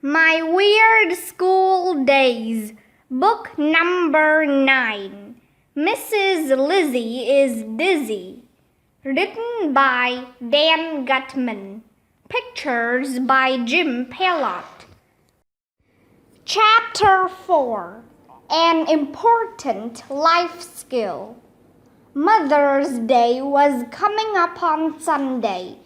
My Weird School Daze, Book Number 9. Mrs. Lizzy is Dizzy. Written by Dan Gutman. Pictures by Jim Pelot. Chapter 4. An Important Life Skill. Mother's Day was coming up on Sunday.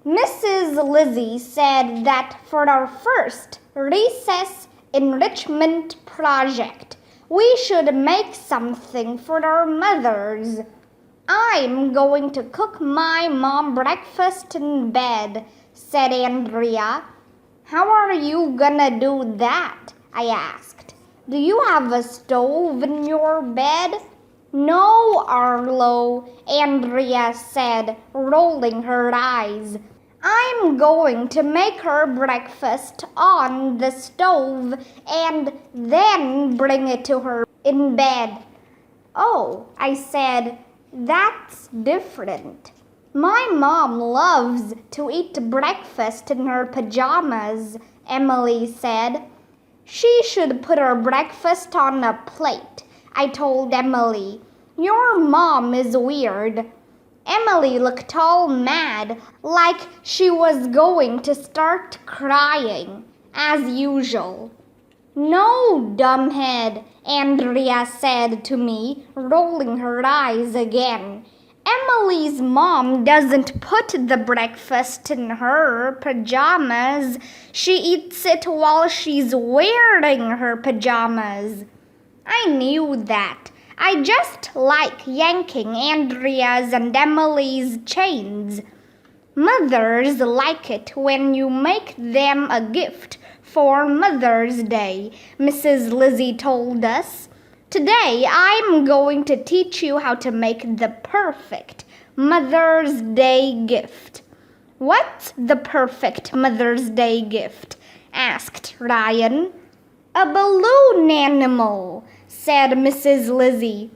Mrs. Lizzy said that for our first recess enrichment project, we should make something for our mothers. I'm going to cook my mom breakfast in bed, said Andrea. How are you gonna do that? I asked. Do you have a stove in your bed? No, Arlo, Andrea said, rolling her eyes. I'm going to make her breakfast on the stove and then bring it to her in bed. Oh, I said, that's different. My mom loves to eat breakfast in her pajamas, Emily said. She should put her breakfast on a plate, I told Emily. Your mom is weird. Emily looked all mad, like she was going to start crying, as usual. No, dumbhead, Andrea said to me, rolling her eyes again. Emily's mom doesn't put the breakfast in her pajamas. She eats it while she's wearing her pajamas. I knew that. I just like yanking Andrea's and Emily's chains. Mothers like it when you make them a gift for Mother's Day, Mrs. Lizzy told us. Today I'm going to teach you how to make the perfect Mother's Day gift. What's the perfect Mother's Day gift? Asked Ryan. A balloon animal, said Mrs. Lizzy.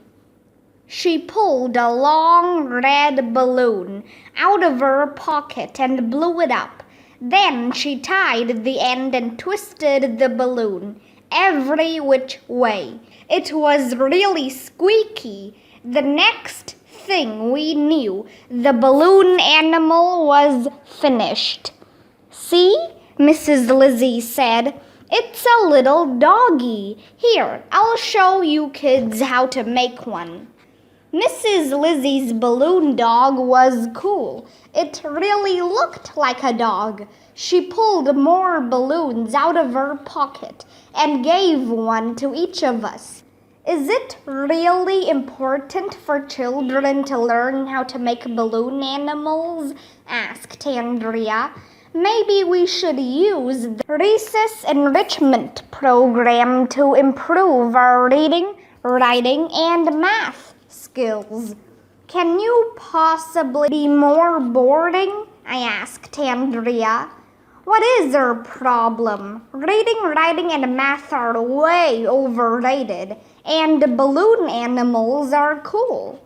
She pulled a long red balloon out of her pocket and blew it up. Then she tied the end and twisted the balloon every which way. It was really squeaky. The next thing we knew, the balloon animal was finished. See, Mrs. Lizzy said. It's a little doggy. Here, I'll show you kids how to make one. Mrs. Lizzy's balloon dog was cool. It really looked like a dog. She pulled more balloons out of her pocket and gave one to each of us. Is it really important for children to learn how to make balloon animals? Asked Andrea. Maybe we should use the recess enrichment program to improve our reading, writing, and math skills. Can you possibly be more boring? I asked Andrea. What is our problem? Reading, writing, and math are way overrated, and balloon animals are cool.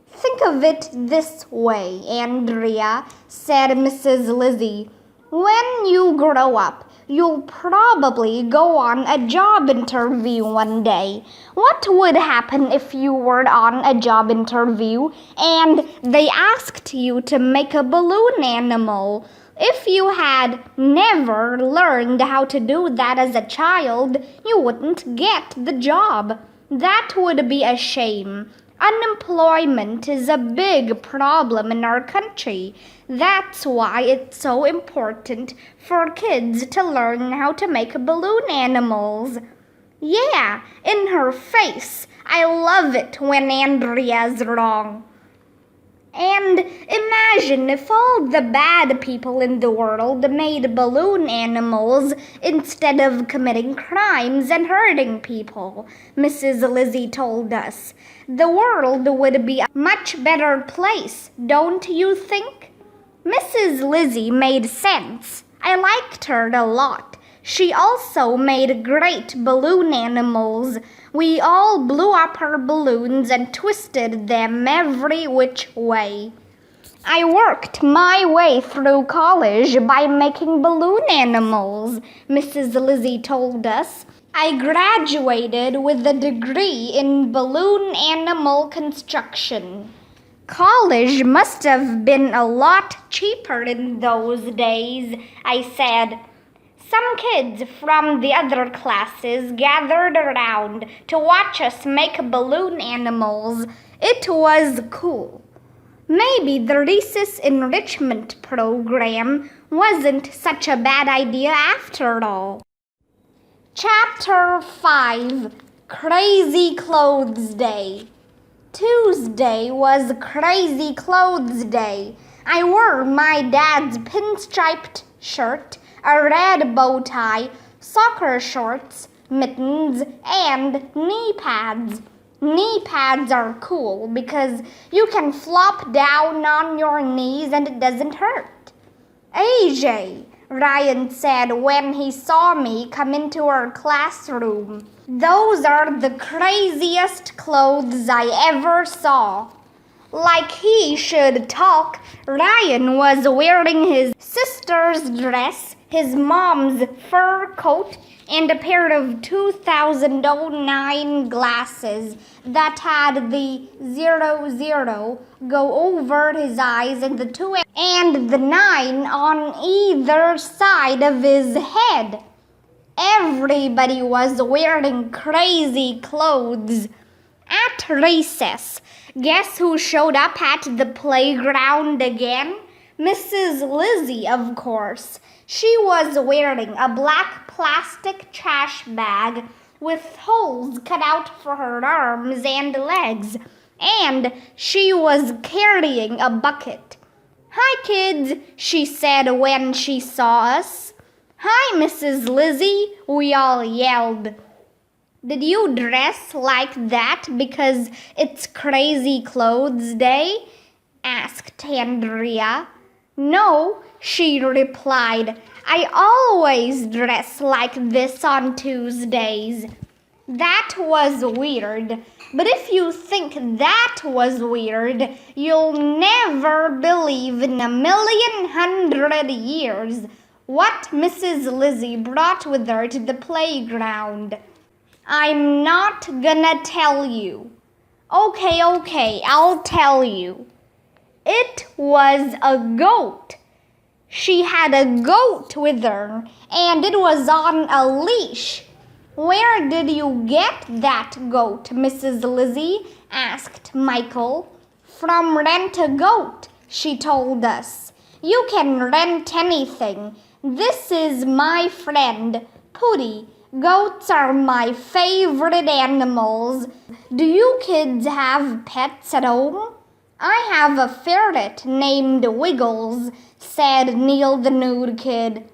Think of it this way, Andrea, said Mrs. Lizzy. When you grow up, you'll probably go on a job interview one day. What would happen if you were on a job interview and they asked you to make a balloon animal? If you had never learned how to do that as a child, you wouldn't get the job. That would be a shame. Unemployment is a big problem in our country. That's why it's so important for kids to learn how to make balloon animals. Yeah, in her face. I love it when Andrea's wrong. And imagine if all the bad people in the world made balloon animals instead of committing crimes and hurting people, Mrs. Lizzy told us. The world would be a much better place, don't you think? Mrs. Lizzy made sense. I liked her a lot. She also made great balloon animals. We all blew up her balloons and twisted them every which way. I worked my way through college by making balloon animals, Mrs. Lizzy told us. I graduated with a degree in balloon animal construction. College must have been a lot cheaper in those days, I said. Some kids from the other classes gathered around to watch us make balloon animals. It was cool. Maybe the recess enrichment program wasn't such a bad idea after all. Chapter 5 Crazy Clothes Day. Tuesday was Crazy Clothes Day. I wore my dad's pinstriped shirt, a red bow tie, soccer shorts, mittens, and knee pads. Knee pads are cool because you can flop down on your knees and it doesn't hurt. AJ, Ryan said when he saw me come into our classroom. Those are the craziest clothes I ever saw. Like he should talk, Ryan was wearing his sister's dress, his mom's fur coat, and a pair of 2009 glasses that had the 00 go over his eyes and the 2 and the 9 on either side of his head. Everybody was wearing crazy clothes. At recess, guess who showed up at the playground again? Mrs. Lizzy, of course. She was wearing a black plastic trash bag with holes cut out for her arms and legs, and she was carrying a bucket. "Hi, kids," she said when she saw us. "Hi, Mrs. Lizzy," we all yelled. "Did you dress like that because it's Crazy Clothes Day?" asked Andrea. "No," she replied. "I always dress like this on Tuesdays." That was weird. But if you think that was weird, you'll never believe in 1,100,000 years what Mrs. Lizzy brought with her to the playground. I'm not gonna tell you. Okay, I'll tell you. It was a goat. She had a goat with her, and it was on a leash. "Where did you get that goat, Mrs. Lizzy?" asked Michael. "From Rent-A-Goat," she told us. "You can rent anything. This is my friend, Pooty. Goats are my favorite animals. Do you kids have pets at home?" "I have a ferret named Wiggles," said Neil the nude kid.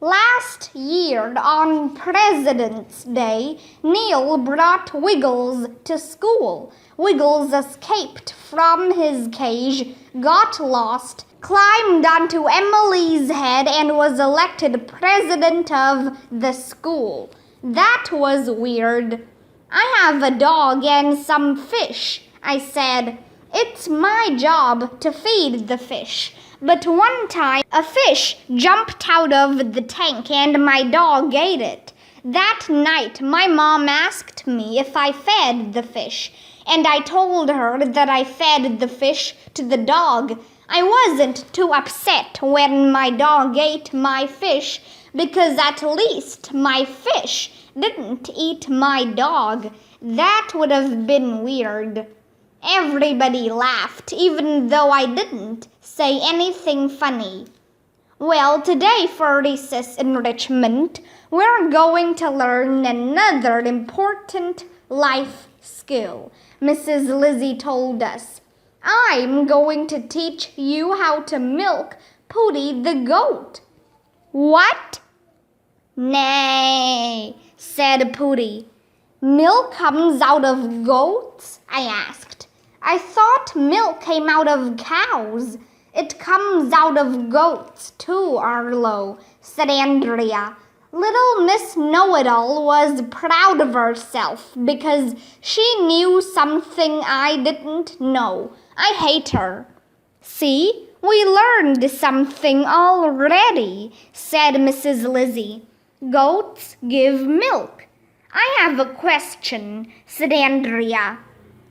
Last year, on President's Day, Neil brought Wiggles to school. Wiggles escaped from his cage, got lost, climbed onto Emily's head, and was elected president of the school. That was weird. "I have a dog and some fish," I said. "It's my job to feed the fish. But one time, a fish jumped out of the tank and my dog ate it. That night, my mom asked me if I fed the fish, and I told her that I fed the fish to the dog. I wasn't too upset when my dog ate my fish, because at least my fish didn't eat my dog. That would have been weird." Everybody laughed, even though I didn't say anything funny. Well, today for recess enrichment, we're going to learn another important life skill, Mrs. Lizzy told us. "I'm going to teach you how to milk Pooty the goat." "What?" "Nay," said Pooty. "Milk comes out of goats?" I asked. "I thought milk came out of cows." "It comes out of goats too, Arlo," said Andrea. Little Miss Know-It-All was proud of herself because she knew something I didn't know. I hate her. "See, we learned something already, said Mrs. Lizzy. Goats give milk. I have a question, said Andrea.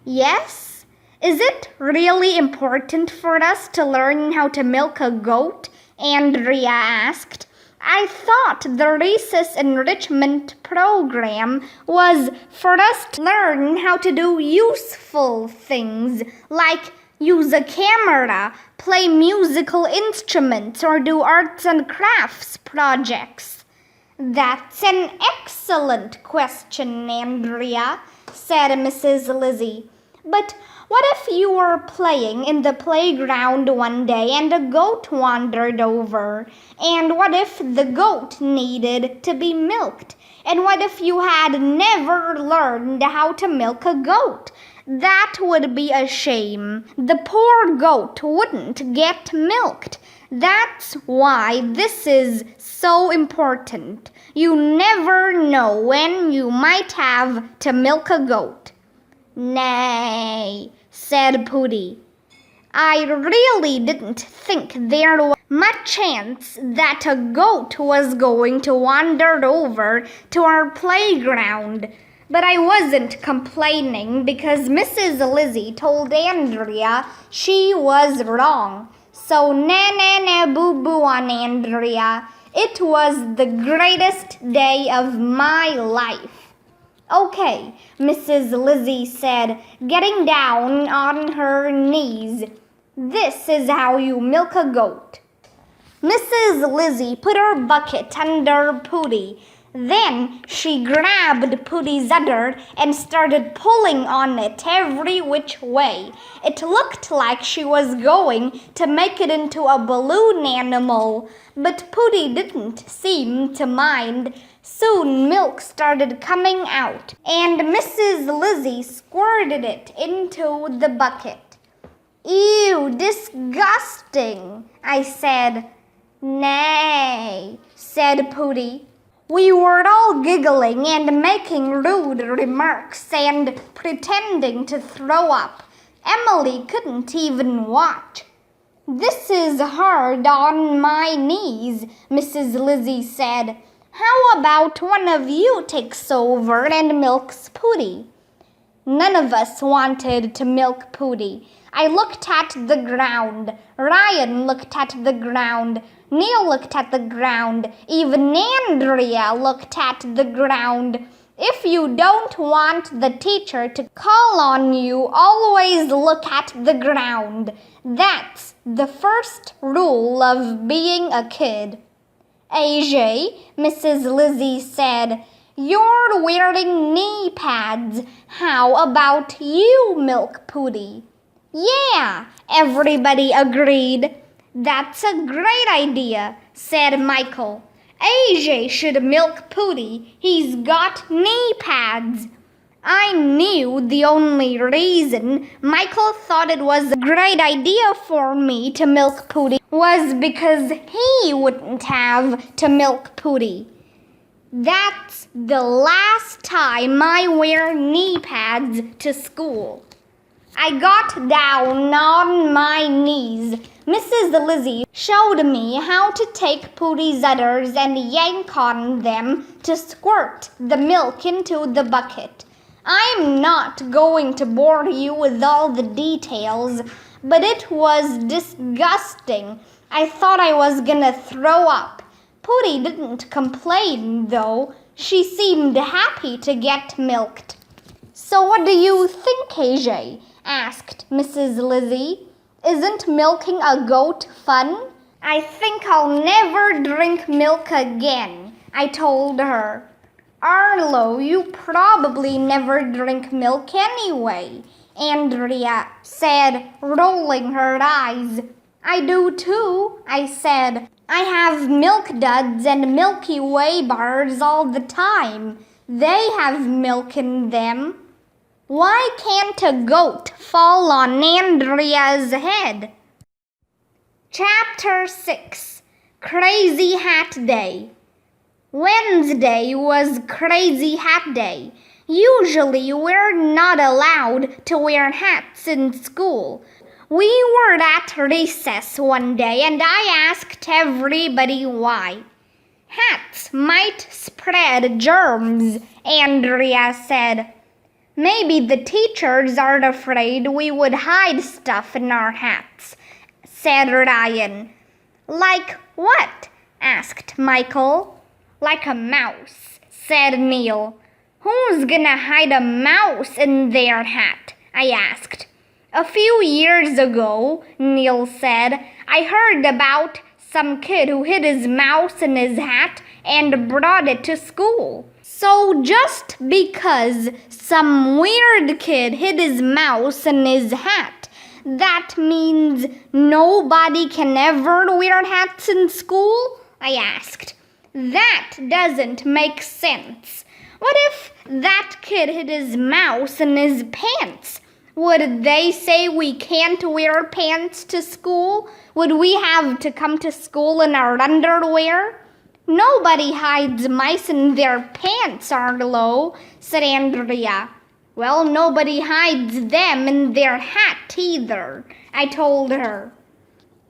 Yes? Is it really important for us to learn how to milk a goat? Andrea asked. I thought the recess enrichment program was for us to learn how to do useful things like use a camera, play musical instruments, or do arts and crafts projects. That's an excellent question, Andrea, said Mrs. Lizzy. But what if you were playing in the playground one day and a goat wandered over? And what if the goat needed to be milked? And what if you had never learned how to milk a goat? That would be a shame. The poor goat wouldn't get milked. That's why this is so important. You never know when you might have to milk a goat. Nay, said Pooty. I really didn't think there was much chance that a goat was going to wander over to our playground. But I wasn't complaining because Mrs. Lizzy told Andrea she was wrong. So na-na-na-boo-boo on Andrea. It was the greatest day of my life. Okay, Mrs. Lizzy said, getting down on her knees. This is how you milk a goat. Mrs. Lizzy put her bucket under Pooty. Then she grabbed Pooty's udder and started pulling on it every which way. It looked like she was going to make it into a balloon animal, but Pooty didn't seem to mind. Soon milk started coming out, and Mrs. Lizzy squirted it into the bucket. Ew, disgusting, I said. Nay, said Pooty. We were all giggling and making rude remarks and pretending to throw up. Emily couldn't even watch. This is hard on my knees, Mrs. Lizzy said. How about one of you takes over and milks Pooty? None of us wanted to milk Pooty. I looked at the ground. Ryan looked at the ground. Neil looked at the ground. Even Andrea looked at the ground. If you don't want the teacher to call on you, always look at the ground. That's the first rule of being a kid. AJ, Mrs. Lizzy said, you're wearing knee pads. How about you milk Pooty? Yeah, everybody agreed. That's a great idea, said Michael. AJ should milk Pooty. He's got knee pads. I knew the only reason Michael thought it was a great idea for me to milk Pooty was because he wouldn't have to milk Pooty. That's the last time I wear knee pads to school. I got down on my knees. Mrs. Lizzy showed me how to take Pooty's udders and yank on them to squirt the milk into the bucket. I'm not going to bore you with all the details, but it was disgusting. I thought I was gonna throw up. Pooty didn't complain, though. She seemed happy to get milked. So what do you think, AJ? Asked Mrs. Lizzy. Isn't milking a goat fun? I think I'll never drink milk again, I told her. Arlo, you probably never drink milk anyway, Andrea said, rolling her eyes. I do too, I said. I have Milk Duds and Milky Way bars all the time. They have milk in them. Why can't a goat fall on Andrea's head? Chapter 6 Crazy Hat Day. Wednesday was Crazy Hat Day. Usually we're not allowed to wear hats in school. We were at recess one day and I asked everybody why. Hats might spread germs, Andrea said. Maybe the teachers are afraid we would hide stuff in our hats, said Ryan. Like what? Asked Michael. Like a mouse, said Neil. Who's gonna hide a mouse in their hat? I asked. A few years ago, Neil said, I heard about some kid who hid his mouse in his hat and brought it to school. So just because some weird kid hid his mouse in his hat, that means nobody can ever wear hats in school? I asked. That doesn't make sense. What if that kid hid his mouse in his pants? Would they say we can't wear pants to school? Would we have to come to school in our underwear? Nobody hides mice in their pants, Arlo, said Andrea. Well, nobody hides them in their hat either, I told her.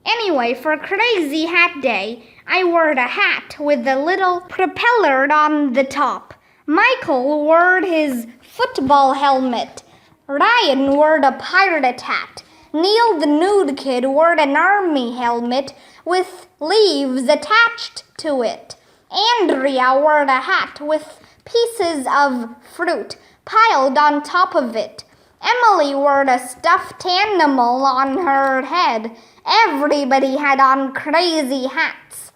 Anyway, for Crazy Hat Day, I wore a hat with a little propeller on the top. Michael wore his football helmet. Ryan wore a pirate hat. Neil the nude kid wore an army helmet with leaves attached to it. Andrea wore a hat with pieces of fruit piled on top of it. Emily wore a stuffed animal on her head. Everybody had on crazy hats.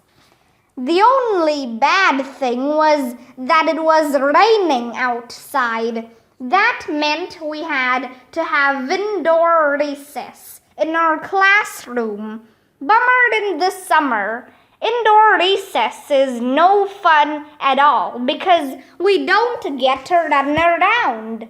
The only bad thing was that it was raining outside. That meant we had to have indoor recess in our classroom. Bummer in the summer. Indoor recess is no fun at all because we don't get to run around.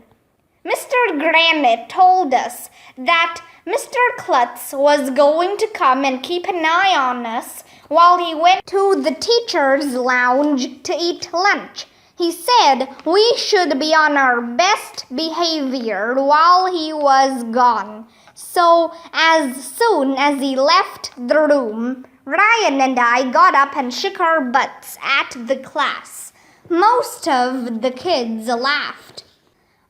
Mr. Granite told us that Mr. Klutz was going to come and keep an eye on us while he went to the teacher's lounge to eat lunch. He said we should be on our best behavior while he was gone. So as soon as he left the room, Ryan and I got up and shook our butts at the class. Most of the kids laughed.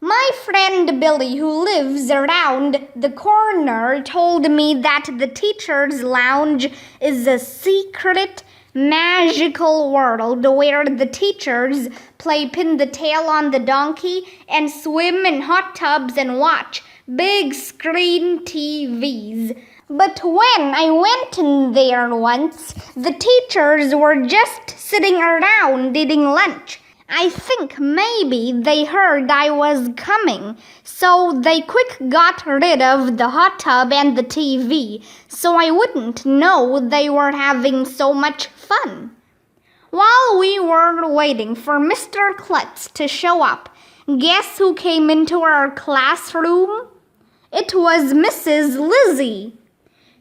My friend Billy, who lives around the corner, told me that the teacher's lounge is a secret, magical world where the teachers play pin the tail on the donkey and swim in hot tubs and watch big screen TVs. But when I went in there once, the teachers were just sitting around eating lunch. I think maybe they heard I was coming, so they quick got rid of the hot tub and the TV, so I wouldn't know they were having so much fun. While we were waiting for Mr. Klutz to show up, guess who came into our classroom? It was Mrs. Lizzy.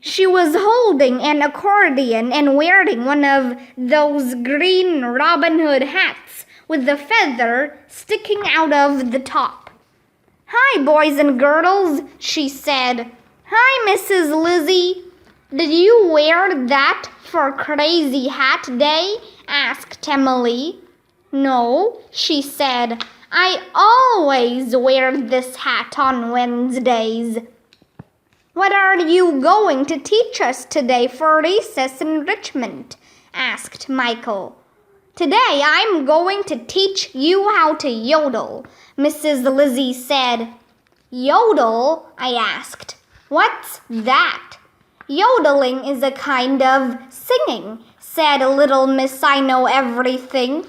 She was holding an accordion and wearing one of those green Robin Hood hats with the feather sticking out of the top. Hi, boys and girls, she said. Hi, Mrs. Lizzy. Did you wear that for Crazy Hat Day? Asked Emily. No, she said. I always wear this hat on Wednesdays. What are you going to teach us today for recess enrichment? Asked Michael. Today I'm going to teach you how to yodel, Mrs. Lizzy said. Yodel? I asked. What's that? Yodeling is a kind of singing, said little Miss I Know Everything.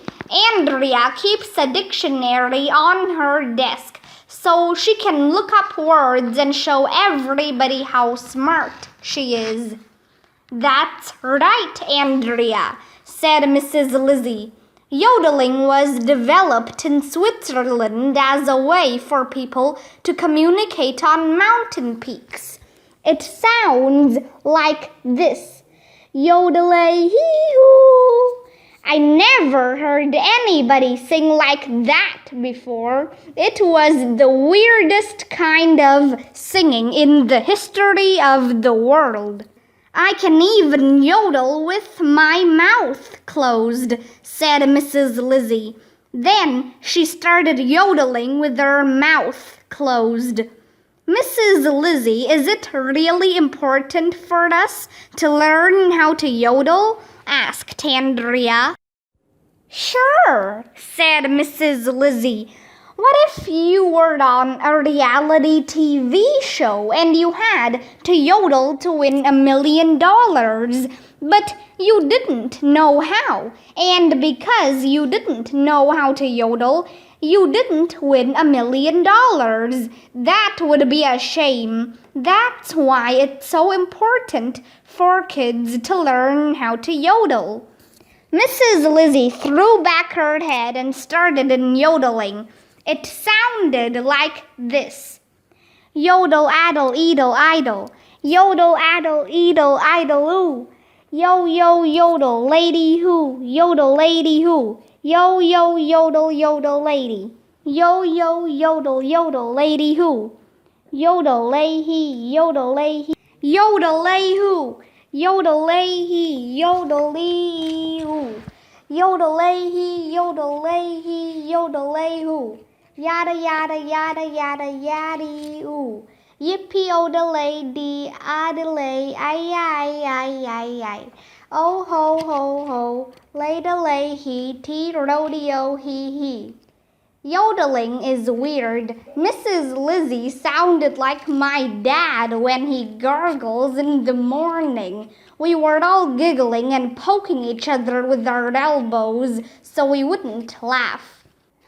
Andrea keeps a dictionary on her desk so she can look up words and show everybody how smart she is. That's right, Andrea, said Mrs. Lizzy. Yodeling was developed in Switzerland as a way for people to communicate on mountain peaks. It sounds like this. Yodel-ay-hee-hoo. I never heard anybody sing like that before. It was the weirdest kind of singing in the history of the world. I can even yodel with my mouth closed, said Mrs. Lizzy. Then she started yodeling with her mouth closed. Mrs. Lizzy, is it really important for us to learn how to yodel? Asked Andrea. Sure, said Mrs. Lizzy. What if you were on a reality TV show and you had to yodel to win $1 million, but you didn't know how, and because you didn't know how to yodel, you didn't win $1 million. That would be a shame. That's why it's so important for kids to learn how to yodel. Mrs. Lizzy threw back her head and started yodeling. It sounded like this. Yodel, addle, edel, idle. Yodel, addle, edel, idle, ooh. Yo, yo, yodel, lady who. Yodel, lady who. Yo, yo, yodel, yodel, lady. Yo, yo, yodel, yodel, lady who. Yodel, lay he, yodel, lay he. Yodel, lay who. Yodel, lay he, yodel, lee who. Yodel, lay he, yodel, lay he, yodel, lay who. Yada, yada, yada, yada, yaddy, ooh. Yippee, oh, the lady, Adelaide, ay. Oh, ho, ho, ho, lay the lay, he, tea, rodeo, he. Yodeling is weird. Mrs. Lizzy sounded like my dad when he gargles in the morning. We were all giggling and poking each other with our elbows so we wouldn't laugh.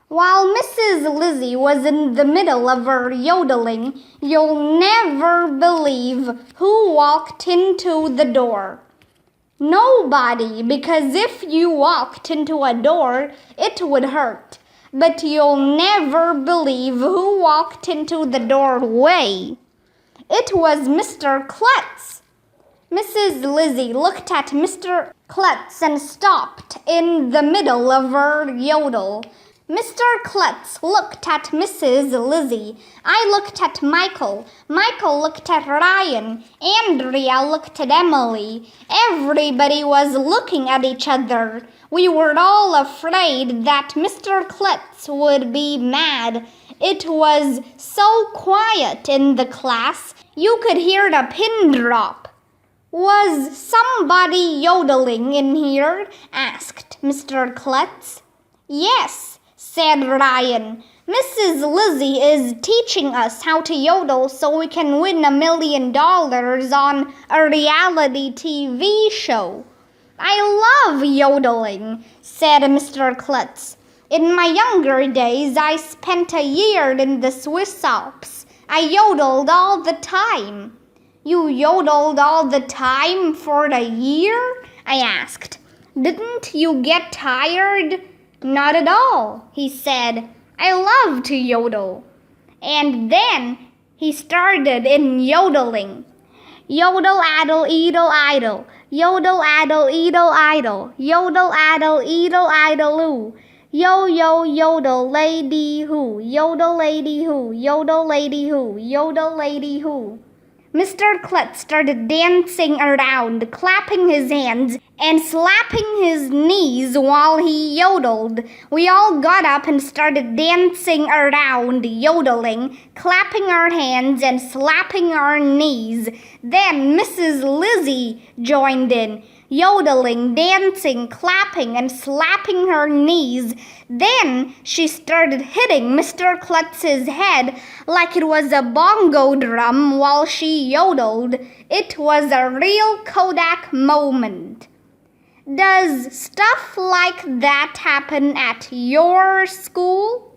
While Mrs. Lizzy was in the middle of her yodeling, you'll never believe who walked into the door. Nobody, because if you walked into a door, it would hurt. But you'll never believe who walked into the doorway. It was Mr. Klutz. Mrs. Lizzy looked at Mr. Klutz and stopped in the middle of her yodel. Mr. Klutz looked at Mrs. Lizzy. I looked at Michael. Michael looked at Ryan. Andrea looked at Emily. Everybody was looking at each other. We were all afraid that Mr. Klutz would be mad. It was so quiet in the class, you could hear the pin drop. Was somebody yodeling in here? Asked Mr. Klutz. Yes, said Ryan. Mrs. Lizzy is teaching us how to yodel so we can win $1 million on a reality TV show. I love yodeling, said Mr. Klutz. In my younger days, I spent a year in the Swiss Alps. I yodeled all the time. You yodeled all the time for a year? I asked. Didn't you get tired? Not at all, he said. I love to yodel. And then he started yodeling. Yodel, addle, edel, idle. Yodel, addle, edel, idle. Yodel, addle, edel, idle, ooh. Yo, yo, yodel, lady who. Yodel, lady who. Yodel, lady who. Yodel, lady who. Mr. Klutz started dancing around, clapping his hands and slapping his knees while he yodeled. We all got up and started dancing around, yodeling, clapping our hands and slapping our knees. Then Mrs. Lizzy joined in, yodeling, dancing, clapping, and slapping her knees. Then she started hitting Mr. Klutz's head like it was a bongo drum while she yodeled. It was a real Kodak moment. Does stuff like that happen at your school?